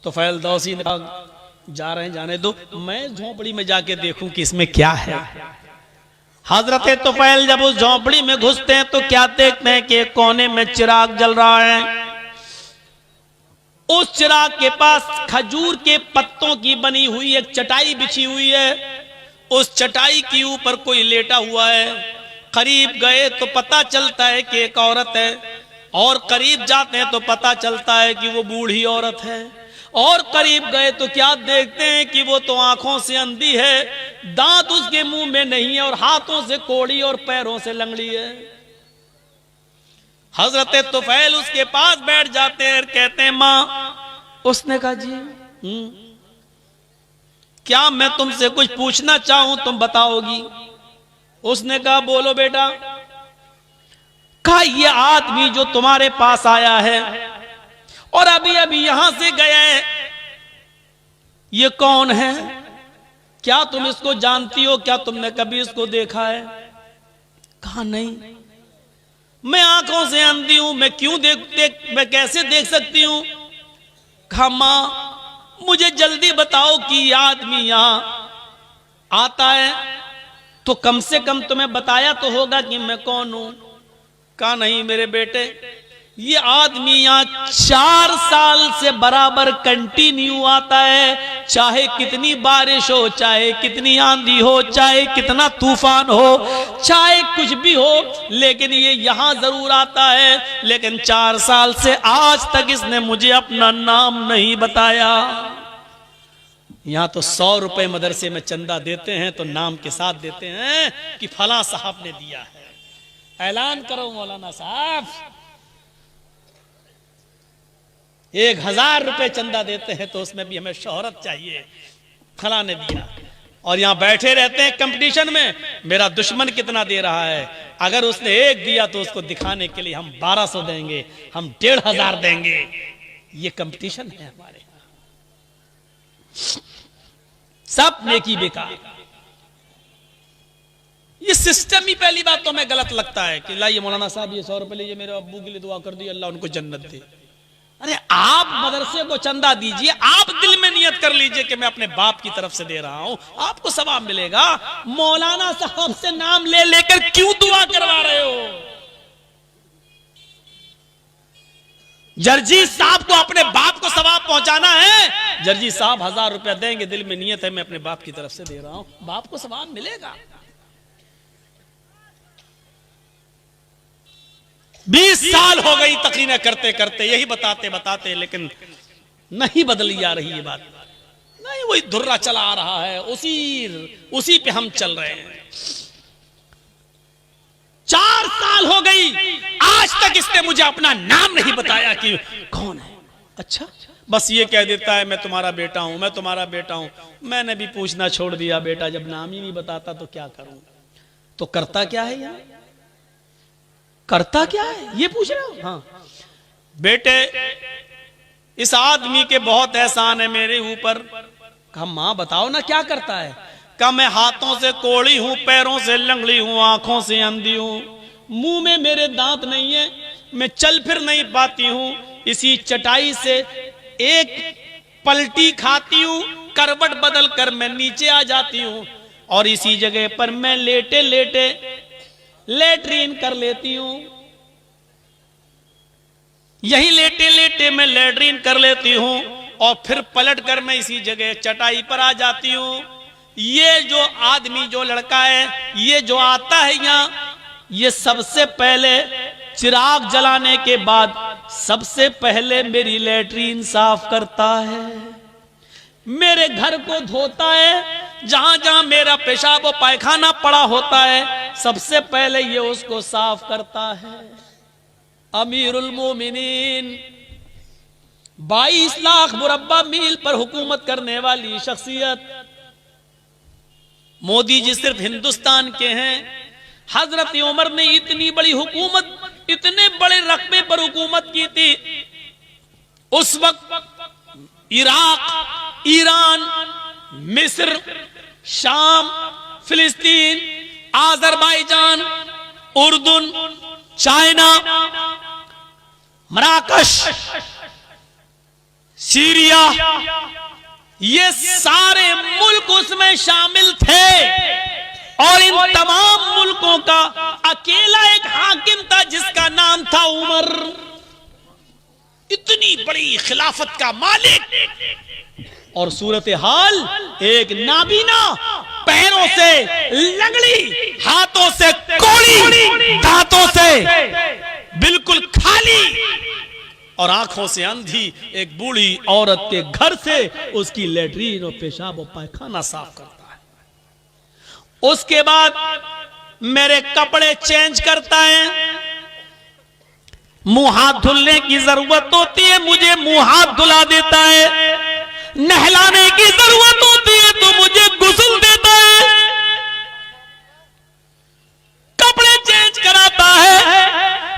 तुफैल दौसी ने कहा जा रहे हैं जाने दो, मैं झोंपड़ी में जाके देखूं कि इसमें क्या है। हजरत तुफैल जब उस झोंपड़ी में घुसते हैं तो क्या देखते हैं कि एक कोने में चिराग जल रहा है। उस चिराग के पास खजूर के पत्तों की बनी हुई एक चटाई बिछी हुई है। उस चटाई के ऊपर कोई लेटा हुआ है। करीब गए तो पता चलता है कि एक औरत है, और करीब जाते हैं तो पता चलता है कि वो बूढ़ी औरत है, और करीब गए तो क्या देखते हैं कि वो तो आंखों से अंधी है, दांत उसके मुंह में नहीं है, और हाथों से कोड़ी और पैरों से लंगड़ी है। हजरत तुफैल उसके पास बैठ जाते हैं और कहते हैं मां। उसने कहा जी क्या मैं तुमसे कुछ पूछना चाहूं तुम बताओगी? उसने कहा बोलो बेटा। कहा ये आदमी जो तुम्हारे पास आया है और अभी अभी यहां से गया है, ये कौन है? क्या तुम इसको जानती हो? क्या तुमने कभी इसको देखा है? कहा नहीं, मैं आंखों से अंधी हूं, मैं क्यों मैं कैसे देख सकती हूं? कहा मां मुझे जल्दी बताओ कि ये आदमी यहां आता है तो कम से कम तुम्हें बताया तो होगा कि मैं कौन हूं। कहा नहीं मेरे बेटे, ये आदमी यहाँ 4 साल से बराबर कंटिन्यू आता है, चाहे कितनी बारिश हो, चाहे कितनी आंधी हो, चाहे कितना तूफान हो, चाहे कुछ भी हो, लेकिन ये यहाँ जरूर आता है। लेकिन 4 साल से आज तक इसने मुझे अपना नाम नहीं बताया। यहाँ तो 100 रुपए मदरसे में चंदा देते हैं तो नाम के साथ देते हैं कि फला साहब ने दिया है। ऐलान करो मौलाना साहब, 1000 रुपए चंदा देते हैं तो उसमें भी हमें शोहरत चाहिए, फला ने दिया। और यहां बैठे रहते हैं कंपटीशन में, मेरा दुश्मन कितना दे रहा है, अगर उसने 1 दिया तो उसको दिखाने के लिए हम 1200 देंगे, हम 1500 देंगे। ये कंपटीशन है हमारे यहां, सब नेकी बेकार। ये सिस्टम ही पहली बात तो हमें गलत लगता है कि लाइए मौलाना साहब ये 100 रुपए लीजिए, मेरे अब्बू के लिए दुआ कर दी अल्लाह उनको जन्नत दे। अरे आप मदरसे को चंदा दीजिए, आप दिल में नियत कर लीजिए कि मैं अपने बाप की तरफ से दे रहा हूं, आपको सवाब मिलेगा। मौलाना साहब से नाम ले लेकर क्यों दुआ करवा रहे हो? जर्जी साहब को अपने बाप को सवाब पहुंचाना है, जर्जी साहब 1000 रुपया देंगे, दिल में नियत है मैं अपने बाप की तरफ से दे रहा हूं, बाप को सवाब मिलेगा। 20 साल हो गई तकरीरें करते करते, यही बताते बताते, लेकिन नहीं बदली जा रही ये बात। नहीं, वही धुर्रा चला आ रहा है, उसी पे हम चल रहे हैं। 4 साल हो गई, आज तक इसने मुझे अपना नाम नहीं बताया कि कौन है। अच्छा, बस ये कह देता है मैं तुम्हारा बेटा हूं, मैं तुम्हारा बेटा हूं। मैंने भी पूछना छोड़ दिया, बेटा जब नाम ही नहीं बताता तो क्या करूं। तो करता क्या है यार, करता क्या है ये पूछ रहा हूं। हाँ बेटे, इस आदमी के बहुत एहसान है मेरे ऊपर। कहा मां बताओ ना क्या करता है। कहा मैं हाथों से कोड़ी हूं, पैरों से लंगड़ी हूं, आंखों से अंधी हूं, मुंह में मेरे दांत नहीं है, मैं चल फिर नहीं पाती हूं, इसी चटाई से एक पलटी खाती हूं, करवट बदल कर मैं नीचे आ जाती हूं, और इसी जगह पर मैं लेटे लेटे लेटरीन कर लेती हूं, यही लेटे लेटे मैं लेटरीन कर लेती हूं, और फिर पलट कर मैं इसी जगह चटाई पर आ जाती हूं। ये जो आदमी, जो लड़का है, ये जो आता है यहां, ये सबसे पहले चिराग जलाने के बाद सबसे पहले मेरी लेटरीन साफ करता है, मेरे घर को धोता है, जहां जहां मेरा पेशाब और पायखाना पड़ा होता है सबसे पहले ये उसको साफ करता है। अमीरुल मोमिनीन, 22 लाख मुरब्बा मील पर हुकूमत करने वाली शख्सियत, मोदी जी सिर्फ हिंदुस्तान के हैं। हजरत उमर ने इतनी बड़ी हुकूमत, इतने बड़े रकबे पर हुकूमत की थी। उस वक्त इराक, ईरान, मिस्र, शाम, फिलिस्तीन, आजरबाईजान, उर्दून, चाइना, मराकश, सीरिया, ये सारे मुल्क उसमें शामिल थे और इन तमाम मुल्कों का अकेला एक हाकिम था जिसका नाम था उमर। इतनी बड़ी खिलाफत का मालिक और सूरत हाल एक नाबीना, पैरों से लंगड़ी, हाथों से कोड़ी, दांतों से बिल्कुल खाली और आंखों से अंधी एक बूढ़ी औरत के घर से उसकी लेटरीन और पेशाब और पायखाना साफ करता है। उसके बाद मेरे कपड़े चेंज करता है, मुंह हाथ धुलने की जरूरत होती है, मुझे मुंह हाथ धुला देता है, नहलाने की जरूरत होती है तो मुझे गुस्ल देता है, कपड़े चेंज कराता है,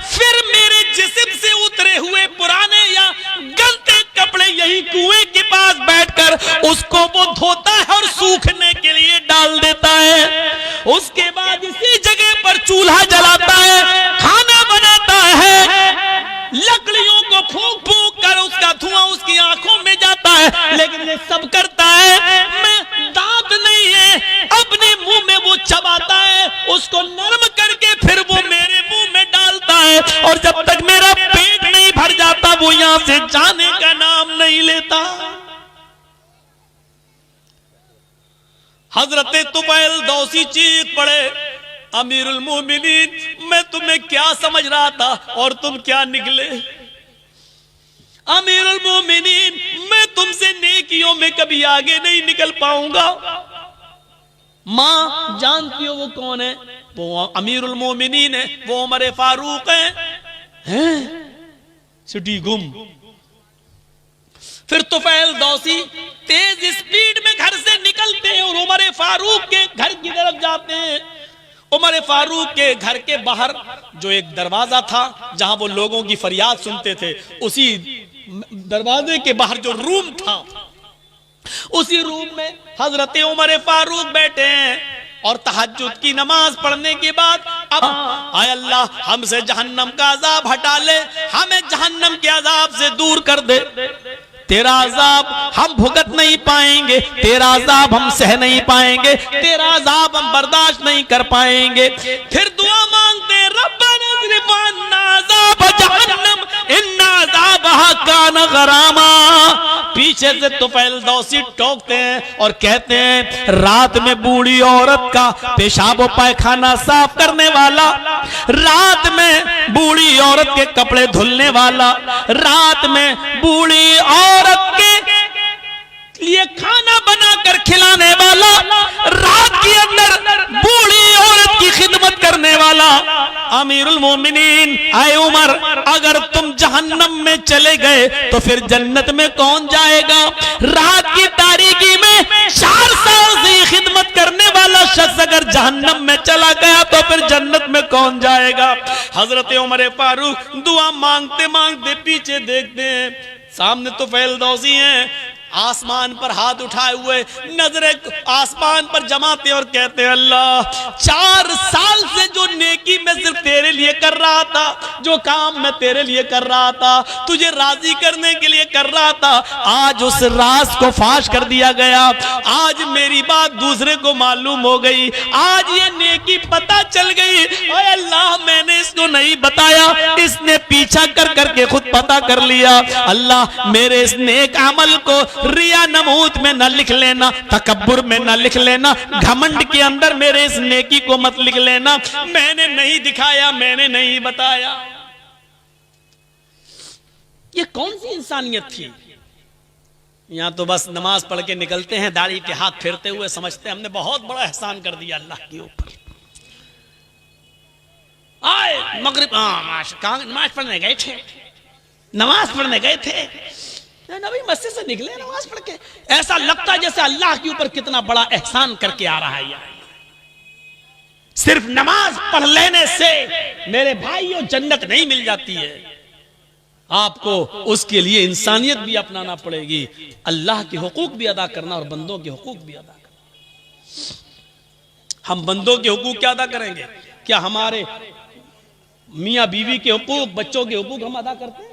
फिर मेरे जिस्म से उतरे हुए पुराने या गलते कपड़े यही कुएं के पास बैठकर उसको वो धोता है और सूखने के लिए डाल देता है। उसके बाद इसी जगह पर चूल्हा जलाता है, खाना बनाता है, लकड़ियों को फूंक फूंक कर उसका धुआं उसकी आंखों में जाता है, लेकिन ये सब करता है। मैं दांत नहीं है, अपने मुंह में वो चबाता है, उसको नरम करके फिर वो मेरे मुंह में डालता है और जब तक मेरा पेट नहीं भर जाता वो यहां से जाने का नाम नहीं लेता। हजरत तुफैल दौसी चीख पड़े, अमीरुल मोमिनीन, मैं तुम्हें क्या समझ रहा था और तुम क्या निकले। अमीरुल मोमिनीन, मैं तुमसे नेकियों में कभी आगे नहीं निकल पाऊंगा। मां जानती हो वो कौन है? वो अमीरुल मोमिनीन है, वो उमर फारूक हैं? सिटी गुम। फिर तुफैल दौसी तेज स्पीड में घर से निकलते हैं और उमर फारूक के घर की तरफ जाते हैं। उमर फारूक के घर के बाहर जो एक दरवाजा था जहां वो लोगों की फरियाद सुनते थे, उसी दरवाजे के बाहर जो रूम था, उसी रूम में हजरत उमर फारूक बैठे हैं और तहज्जुद की नमाज पढ़ने के बाद अब आय अल्लाह हमसे जहन्नम का अजाब हटा ले, हमें जहन्नम के अजाब से दूर कर दे। तेरा अजाब हम भुगत नहीं पाएंगे, तेरा अजाब हम सह नहीं पाएंगे, तेरा अजाब हम बर्दाश्त नहीं कर पाएंगे। फिर दुआ मांगते, रब्बना ज़िफ़ अन्ना अज़ाब जहन्नम इन्ना अज़ाबहा कान गरामा। पीछे से तुफैल दौसी टोकते हैं और कहते हैं, रात में बूढ़ी औरत का पेशाब पायखाना साफ करने वाला, रात में बूढ़ी औरत के कपड़े धुलने वाला, रात में बूढ़ी औरत के लिए खाना बनाकर खिलाने वाला, रात के अंदर बूढ़ी औरत की खिदमत करने वाला अमीरुल मोमिनीन, आए उमर, अगर तुम जहन्नम में चले गए तो फिर जन्नत में कौन जाएगा? रात की तारीकी में 4 साल से खिदमत करने वाला शख्स अगर जहन्नम में चला गया तो फिर जन्नत में कौन जाएगा? हजरत उमर फारूक दुआ मांगते मांगते पीछे देखते हैं, सामने तो तुफैल दौसी हैं, आसमान पर हाथ उठाए हुए नजरें आसमान पर जमाते और कहते हैं, अल्लाह 4 साल से जो नेकी मैं सिर्फ तेरे लिए कर रहा था, जो काम मैं तेरे लिए कर रहा था, तुझे राजी करने के लिए कर रहा था, आज उस राज को फाश कर दिया गया, आज मेरी बात दूसरे को मालूम हो गई, आज ये नेकी पता चल गई। ओए अल्लाह, मैंने इसको नहीं बताया, इसने पीछा कर करके खुद पता कर लिया। अल्लाह मेरे इस नेक अमल को रिया नमूत में न लिख लेना, तकब्बुर में न लिख लेना, घमंड के अंदर मेरे इस नेकी को मत लिख लेना। मैंने नहीं दिखाया, मैंने नहीं बताया। ये कौन सी इंसानियत थी? यहां तो बस नमाज पढ़ के निकलते हैं, दाढ़ी पे हाथ फेरते हुए समझते हैं हमने बहुत बड़ा एहसान कर दिया अल्लाह के ऊपर। आए मगरिब नमाज पढ़ने गए थे, नमाज पढ़ने गए थे, नबी मस्जिद से निकले नमाज पढ़ के, ऐसा लगता है जैसे अल्लाह के ऊपर कितना बड़ा एहसान करके आ रहा है। सिर्फ नमाज पढ़ लेने से मेरे भाइयों जन्नत नहीं मिल जाती है, आपको उसके लिए इंसानियत भी अपनाना पड़ेगी, अल्लाह के हुकूक भी अदा करना और बंदों के हुकूक भी अदा करना। हम बंदों के हुकूक क्या अदा करेंगे? क्या हमारे मियाँ बीवी के हुकूक, बच्चों के हुकूक हम अदा करते हैं?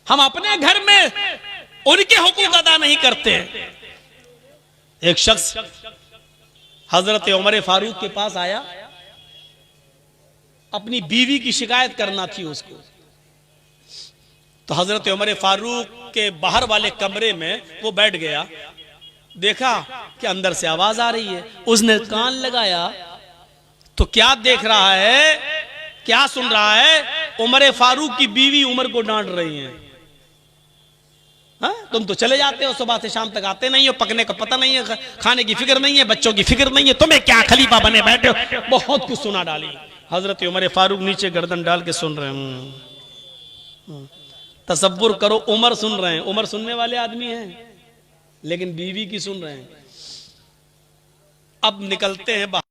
हम अपने घर में उनके हुकूक अदा नहीं करते। एक शख्स हजरत उमर फारूक के पास आया, अपनी बीवी की शिकायत करना थी उसको। तो हजरत उमर फारूक के बाहर वाले कमरे में वो बैठ गया, देखा कि अंदर से आवाज आ रही है। उसने कान लगाया तो क्या देख रहा है, क्या सुन रहा है? उमर फारूक की बीवी उमर को डांट रही है। हाँ, तुम तो चले जाते हो, सुबह से शाम तक आते नहीं हो, पकने का पता नहीं है, खाने की फिक्र नहीं है, बच्चों की फिक्र नहीं है, तुम्हें क्या खलीफा बने बैठे हो। बहुत कुछ सुना डाली। हजरत उमर फारूक नीचे गर्दन डाल के सुन रहे हैं। तसव्वुर करो, उमर सुन रहे हैं। उमर सुनने वाले आदमी हैं, लेकिन बीवी की सुन रहे हैं। अब निकलते हैं बाहर।